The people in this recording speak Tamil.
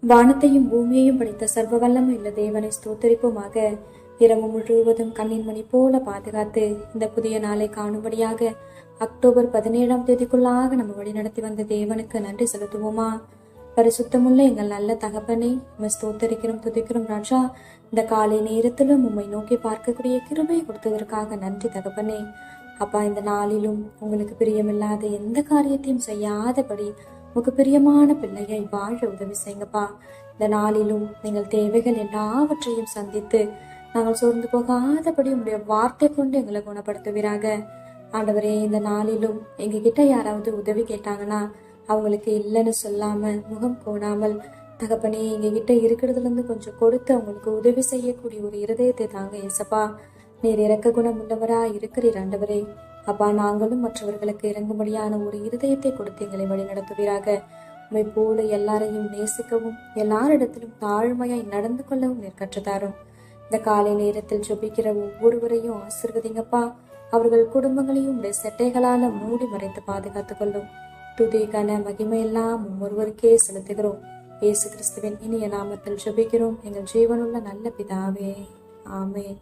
வானத்தையும் பூமியையும் படைத்த சர்வ வல்லமை உள்ள தேவனை ஸ்தோத்தரிப்போமாக. இரவு முழுவதும் கண்ணின் மணி போல பாதுகாத்து இந்த புதிய நாளை காணும்படியாக அக்டோபர் 17ஆம் தேதிக்குள்ளாக நம்ம வழி நடத்தி வந்த தேவனுக்கு நன்றி செலுத்துவோமா? பரிசுத்தமுள்ள எங்கள் நல்ல தகப்பனை நம்ம ஸ்தோத்தரிக்கிறோம், துதிக்கிறோம் ராஜா. இந்த காலை நேரத்திலும் உம்மை நோக்கி பார்க்கக்கூடிய கிருபை கொடுத்ததற்காக நன்றி தகப்பனே. அப்பா, இந்த நாளிலும் உங்களுக்கு பிரியமில்லாத எந்த காரியத்தையும் செய்யாதபடி உங்க பிரியமான பிள்ளையை வாழ உதவி செய்யுங்கப்பா. இந்த நாளிலும் நீங்கள் தேவைகள் எல்லாவற்றையும் சந்தித்து நாங்கள் சோர்ந்து போகாதபடி உங்களுடைய வார்த்தை கொண்டு எங்களை குணப்படுத்துவீராக. ஆண்டவரே, இந்த நாளிலும் எங்க கிட்ட யாராவது உதவி கேட்டாங்கன்னா அவங்களுக்கு இல்லைன்னு சொல்லாம முகம் கோணாமல் தகப்பனே எங்க கிட்ட இருக்கிறதுல இருந்து கொஞ்சம் கொடுத்து அவங்களுக்கு உதவி செய்யக்கூடிய ஒரு இருதயத்தை தாங்க ஏசப்பா. நீர் இறக்க குணம் உள்ளவரா இருக்கிறீர் ஆண்டவரே. அப்பா, நாங்களும் மற்றவர்களுக்கு இறங்கும்படியான ஒரு இருதயத்தை கொடுத்து எங்களை வழி நடத்துவீராக. உண்மை போல எல்லாரையும் நேசிக்கவும் எல்லாரிடத்திலும் தாழ்மையாய் நடந்து கொள்ளவும் நீர் கற்றுத்தாரும். இந்த காலை நேரத்தில் ஜெபிக்கிற ஒவ்வொருவரையும் ஆசீர்வதிங்கப்பா. அவர்கள் குடும்பங்களையும் உடைய செட்டைகளால மூடி மறைத்து பாதுகாத்துக் கொள்ளும். துதி கன மகிமையெல்லாம் ஒருவருக்கே செலுத்துகிறோம். இயேசு கிறிஸ்துவின் இனிய நாமத்தில் ஜெபிக்கிறோம் எங்கள் ஜீவனுள்ள நல்ல பிதாவே, ஆமென்.